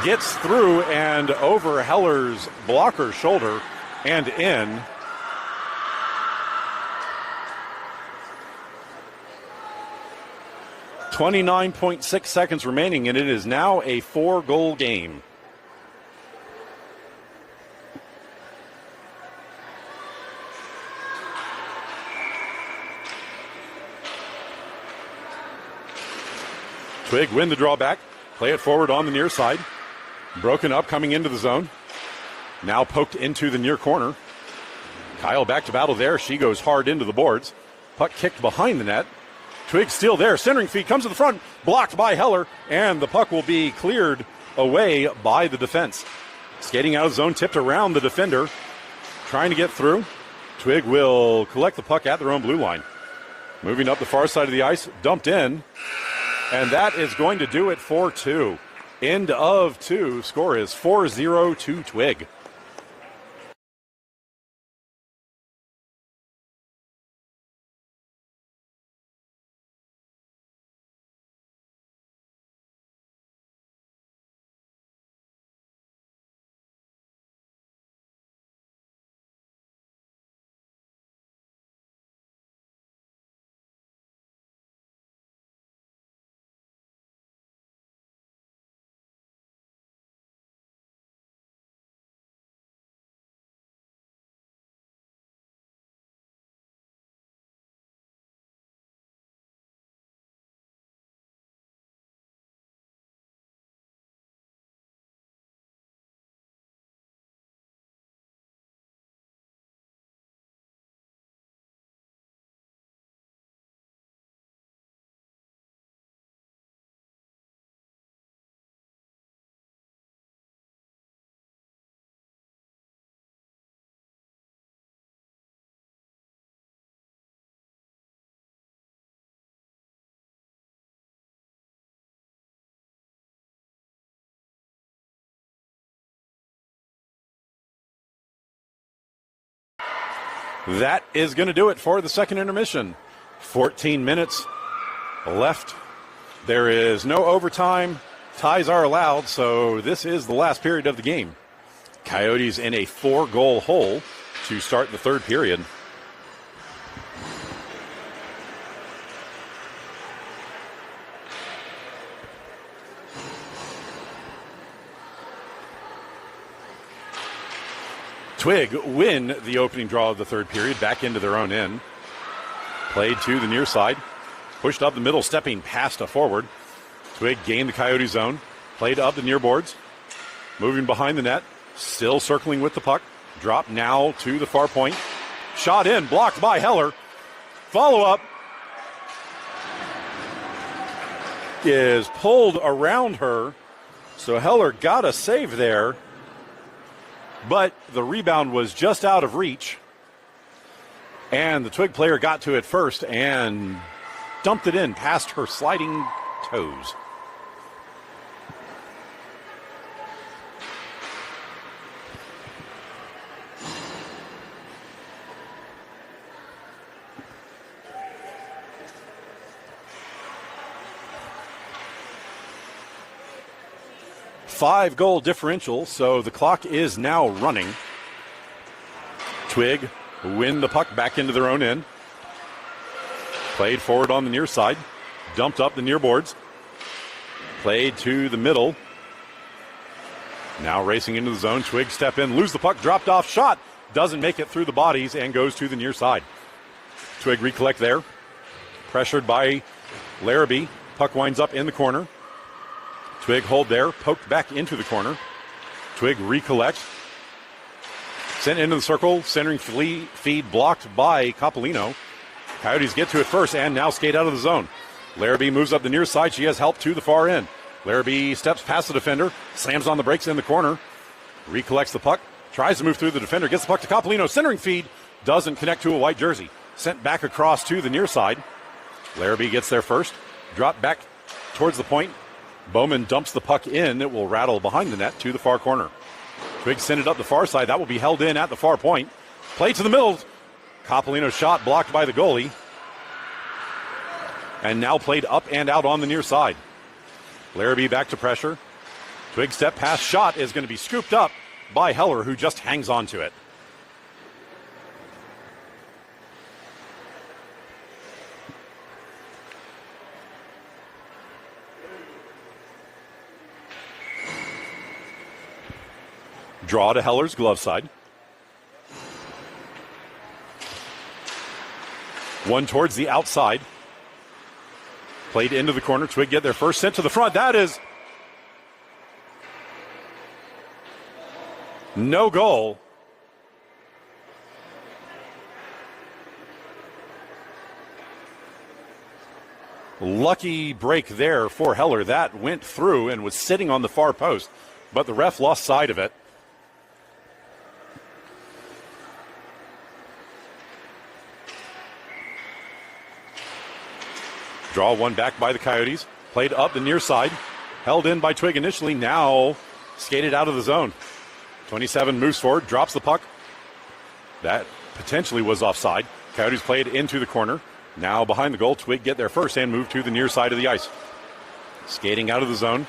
Gets through and over Heller's blocker's shoulder and in. .6 seconds remaining, and it is now a 4-goal game. Twig win the draw back, play it forward on the near side. Broken up coming into the zone. Now poked into the near corner. Kyle back to battle there. She goes hard into the boards. Puck kicked behind the net. Twig still there. Centering feed comes to the front. Blocked by Heller. And the puck will be cleared away by the defense. Skating out of zone, tipped around the defender. Trying to get through. Twig will collect the puck at their own blue line. Moving up the far side of the ice. Dumped in. And that is going to do it for 2. End of 2. Score is 4-0 to Twig. That is going to do it for the second intermission. 14 minutes left. There is no overtime. Ties are allowed, so this is the last period of the game. Coyotes in a 4-goal hole to start the third period. Twig win the opening draw of the third period back into their own end. Played to the near side. Pushed up the middle, stepping past a forward. Twig gained the Coyote zone. Played up the near boards. Moving behind the net. Still circling with the puck. Drop now to the far point. Shot in, blocked by Heller. Follow-up is pulled around her. So Heller got a save there. But the rebound was just out of reach. And the Twig player got to it first and dumped it in past her sliding toes. 5-goal differential, so the clock is now running. TWIG win the puck back into their own end. Played forward on the near side. Dumped up the near boards. Played to the middle. Now racing into the zone. TWIG step in, lose the puck, dropped off, shot. Doesn't make it through the bodies and goes to the near side. TWIG recollect there. Pressured by Larrabee. Puck winds up in the corner. TWIG hold there, poked back into the corner. TWIG recollect. Sent into the circle, centering feed blocked by Coppolino. Coyotes get to it first and now skate out of the zone. Larrabee moves up the near side. She has help to the far end. Larrabee steps past the defender, slams on the brakes in the corner, recollects the puck, tries to move through the defender, gets the puck to Coppolino, centering feed, doesn't connect to a white jersey. Sent back across to the near side. Larrabee gets there first, dropped back towards the point. Bowman dumps the puck in. It will rattle behind the net to the far corner. TWIG sent it up the far side. That will be held in at the far point. Play to the middle. Coppolino's shot blocked by the goalie. And now played up and out on the near side. Larrabee back to pressure. TWIG step pass shot is going to be scooped up by Heller, who just hangs on to it. Draw to Heller's glove side. One towards the outside. Played into the corner. TWIG get there first. Sent to the front. That is no goal. Lucky break there for Heller. That went through and was sitting on the far post, but the ref lost sight of it. Draw one back by the Coyotes. Played up the near side. Held in by TWIG initially. Now skated out of the zone. 27 moves forward. Drops the puck. That potentially was offside. Coyotes played into the corner. Now behind the goal. TWIG get there first and move to the near side of the ice. Skating out of the zone.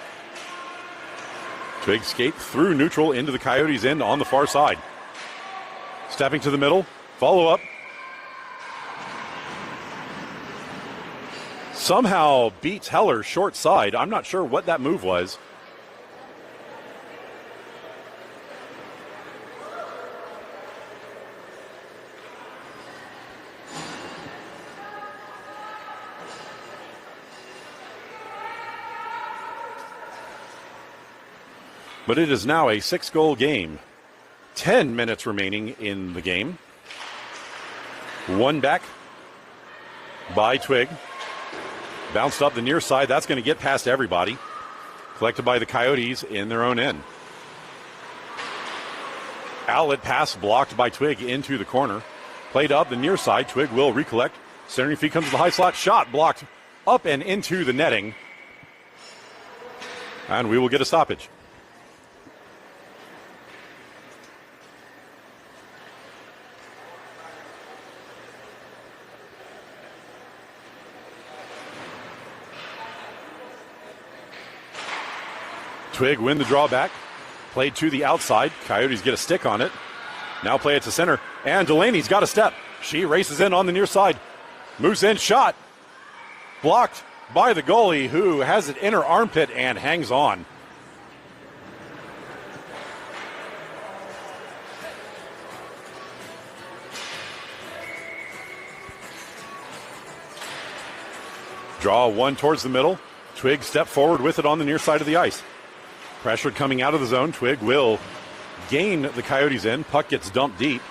TWIG skate through neutral into the Coyotes' end on the far side. Stepping to the middle. Follow up. Somehow beats Heller short side. I'm not sure what that move was. But it is now a 6-goal game. 10 minutes remaining in the game. One back by TWIG. Bounced up the near side. That's going to get past everybody. Collected by the Coyotes in their own end. Outlet pass blocked by TWIG into the corner. Played up the near side. TWIG will recollect. Centering feed comes to the high slot. Shot blocked up and into the netting. And we will get a stoppage. TWIG win the draw back. Played to the outside. Coyotes get a stick on it. Now play it to center. And Delaney's got a step. She races in on the near side. Moves in. Shot. Blocked by the goalie, who has it in her armpit and hangs on. Draw one towards the middle. TWIG step forward with it on the near side of the ice. Pressured coming out of the zone. TWIG will gain the Coyotes in. Puck gets dumped deep.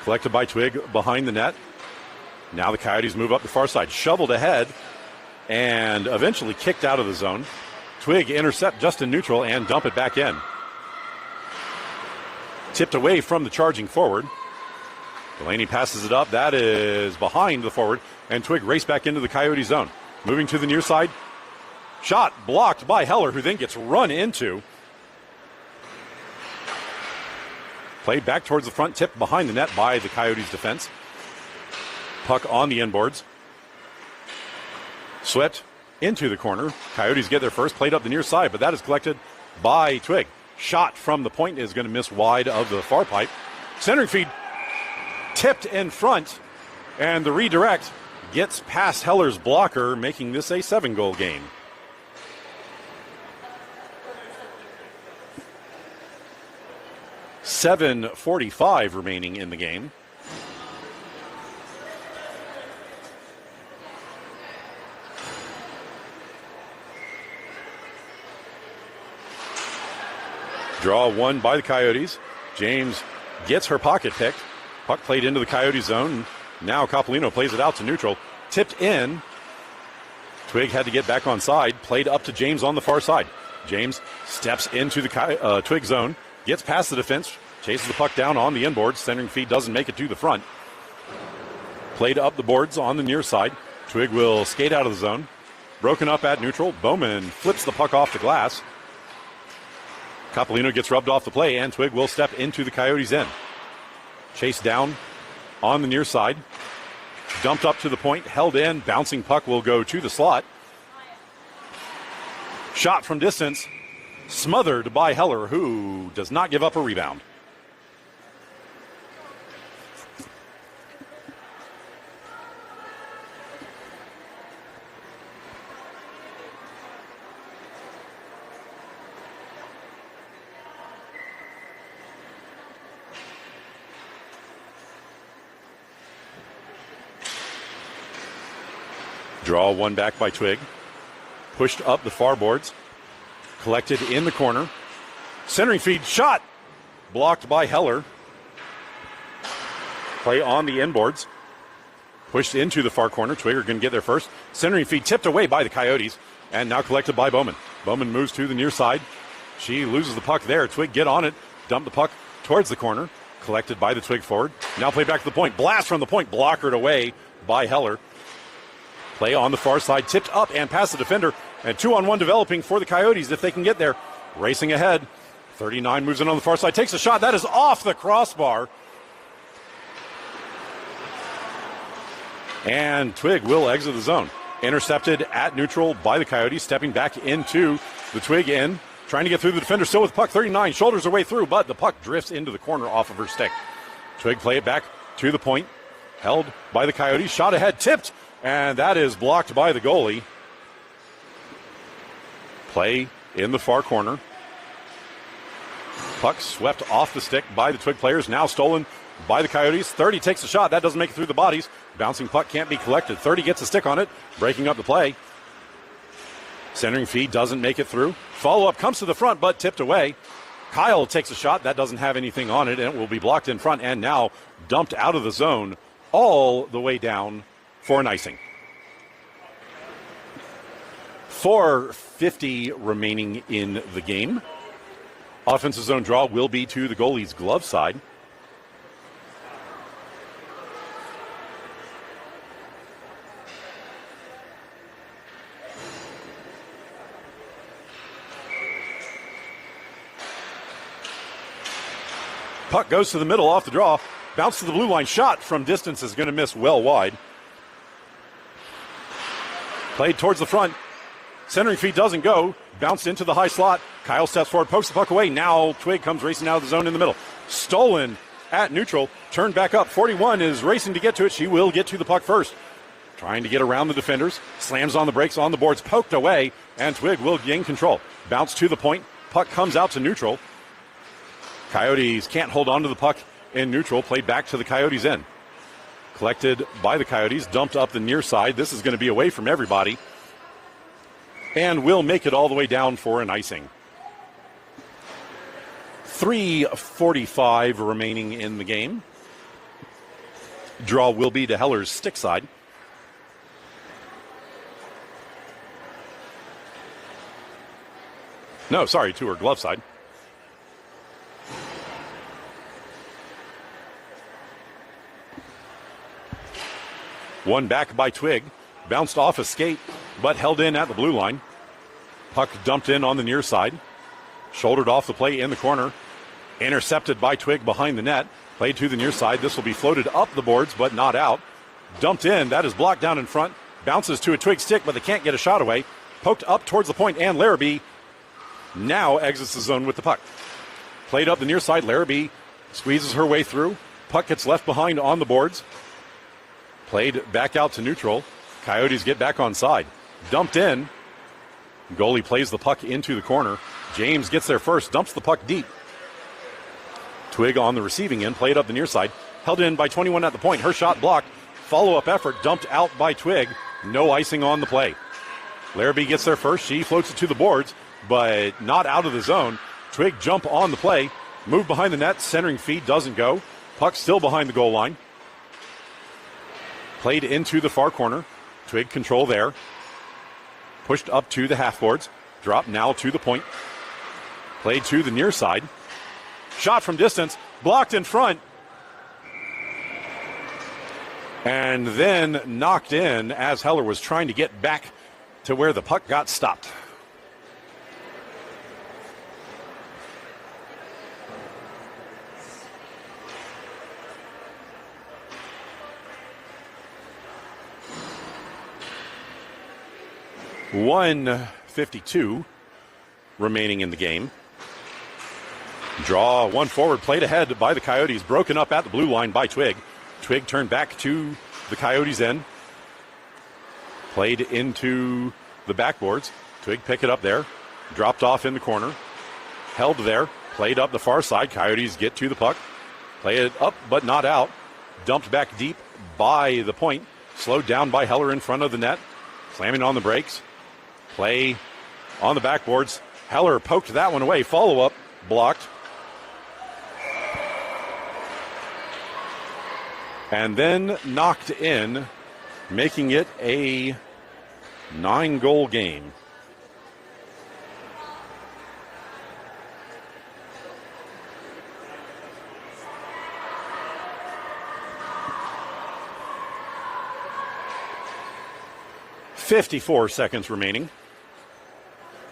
Collected by TWIG behind the net. Now the Coyotes move up the far side. Shoveled ahead and eventually kicked out of the zone. TWIG intercept just in neutral and dump it back in. Tipped away from the charging forward. Delaney passes it up. That is behind the forward. And TWIG race back into the Coyote zone. Moving to the near side. Shot blocked by Heller, who then gets run into. Played back towards the front, tipped behind the net by the Coyotes defense. Puck on the inboards. Swept into the corner. Coyotes get there first, played up the near side, but that is collected by Twig. Shot from the point is going to miss wide of the far pipe. Centering feed tipped in front, and the redirect gets past Heller's blocker, making this a 7-goal game. .45 remaining in the game. Draw one by the Coyotes. James gets her pocket picked. Puck played into the Coyote zone. Now Coppolino plays it out to neutral. Tipped in. Twig had to get back on side. Played up to James on the far side. James steps into the Twig zone. Gets past the defense. Chases the puck down on the inboard. Centering feed doesn't make it to the front. Played up the boards on the near side. Twig will skate out of the zone. Broken up at neutral. Bowman flips the puck off the glass. Coppolino gets rubbed off the play, and Twig will step into the Coyotes' end. Chased down on the near side. Dumped up to the point, held in. Bouncing puck will go to the slot. Shot from distance, smothered by Heller, who does not give up a rebound. Draw one back by Twig. Pushed up the far boards. Collected in the corner. Centering feed shot. Blocked by Heller. Play on the inboards. Pushed into the far corner. Twig are going to get there first. Centering feed tipped away by the Coyotes. And now collected by Bowman. Bowman moves to the near side. She loses the puck there. Twig get on it. Dump the puck towards the corner. Collected by the Twig forward. Now play back to the point. Blast from the point. Blockered away by Heller. Play on the far side, tipped up and past the defender, and 2-on-1 developing for the Coyotes if they can get there. Racing ahead. 39 moves in on the far side, takes a shot. That is off the crossbar. And Twig will exit the zone. Intercepted at neutral by the Coyotes, stepping back into the Twig end. Trying to get through the defender, still with the puck. 39 shoulders her way through, but the puck drifts into the corner off of her stick. Twig play it back to the point. Held by the Coyotes, shot ahead, tipped. And that is blocked by the goalie. Play in the far corner. Puck swept off the stick by the Twig players. Now stolen by the Coyotes. 30 takes a shot. That doesn't make it through the bodies. Bouncing puck can't be collected. 30 gets a stick on it. Breaking up the play. Centering feed doesn't make it through. Follow-up comes to the front, but tipped away. Kyle takes a shot. That doesn't have anything on it, and it will be blocked in front and now dumped out of the zone all the way down for an icing. 4:50 remaining in the game. Offensive zone draw will be to the goalie's glove side. Puck goes to the middle off the draw. Bounce to the blue line. Shot from distance is going to miss well wide. Played towards the front. Centering feed doesn't go. Bounced into the high slot. Kyle steps forward, pokes the puck away. Now Twig comes racing out of the zone in the middle. Stolen at neutral. Turned back up. 41 is racing to get to it. She will get to the puck first. Trying to get around the defenders. Slams on the brakes on the boards. Poked away. And Twig will gain control. Bounce to the point. Puck comes out to neutral. Coyotes can't hold on to the puck in neutral. Played back to the Coyotes' end. Collected by the Coyotes, dumped up the near side. This is going to be away from everybody. And will make it all the way down for an icing. 3:45 remaining in the game. Draw will be to Heller's stick side. No, sorry, to her glove side. One back by Twig. Bounced off a skate, but held in at the blue line. Puck dumped in on the near side. Shouldered off the play in the corner. Intercepted by Twig behind the net. Played to the near side. This will be floated up the boards, but not out. Dumped in. That is blocked down in front. Bounces to a Twig stick, but they can't get a shot away. Poked up towards the point, and Larrabee now exits the zone with the puck. Played up the near side. Larrabee squeezes her way through. Puck gets left behind on the boards. Played back out to neutral. Coyotes get back on side. Dumped in. Goalie plays the puck into the corner. James gets there first, dumps the puck deep. Twig on the receiving end, played up the near side. Held in by 21 at the point. Her shot blocked. Follow-up effort dumped out by Twig. No icing on the play. Larrabee gets there first. She floats it to the boards, but not out of the zone. Twig jump on the play. Move behind the net. Centering feed doesn't go. Puck still behind the goal line. Played into the far corner. Twig control there. Pushed up to the half boards. Drop now to the point. Played to the near side. Shot from distance. Blocked in front. And then knocked in as Heller was trying to get back to where the puck got stopped. .152 remaining in the game. Draw one forward, played ahead by the Coyotes, broken up at the blue line by Twig. Twig turned back to the Coyotes' end. Played into the backboards. Twig pick it up there. Dropped off in the corner. Held there. Played up the far side. Coyotes get to the puck. Play it up but not out. Dumped back deep by the point. Slowed down by Heller in front of the net. Slamming on the brakes. Play on the backboards. Heller poked that one away. Follow-up blocked. And then knocked in, making it a 9-goal game. .54 seconds remaining.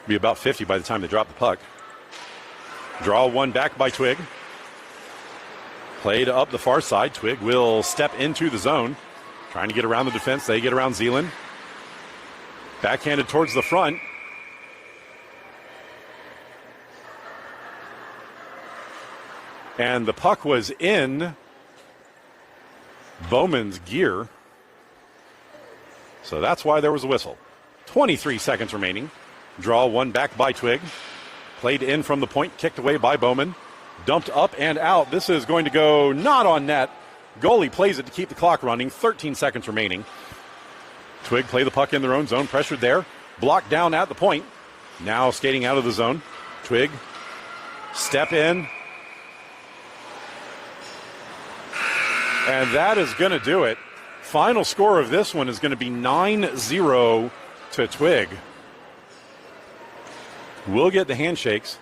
Be about 50 by the time they drop the puck. Draw one back by Twig. Played up the far side. Twig will step into the zone. Trying to get around the defense. They get around Zeeland. Backhanded towards the front. And the puck was in Bowman's gear. So that's why there was a whistle. 23 seconds remaining. Draw one back by Twig. Played in from the point, kicked away by Bowman. Dumped up and out. This is going to go not on net. Goalie plays it to keep the clock running. 13 seconds remaining. Twig play the puck in their own zone. Pressured there. Blocked down at the point. Now skating out of the zone. Twig. Step in. And that is going to do it. Final score of this one is going to be 9-0 to Twig. We'll get the handshakes.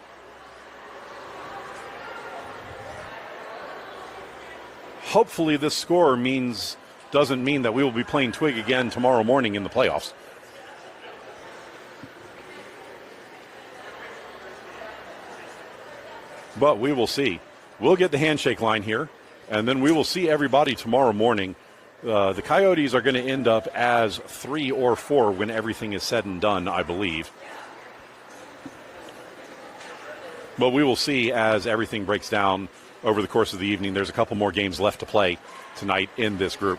Hopefully this score doesn't mean that we will be playing Twig again tomorrow morning in the playoffs. But we will see. We'll get the handshake line here, and then we will see everybody tomorrow morning. The Coyotes are going to end up as 3 or 4 when everything is said and done, I believe. But we will see as everything breaks down over the course of the evening. There's a couple more games left to play tonight in this group.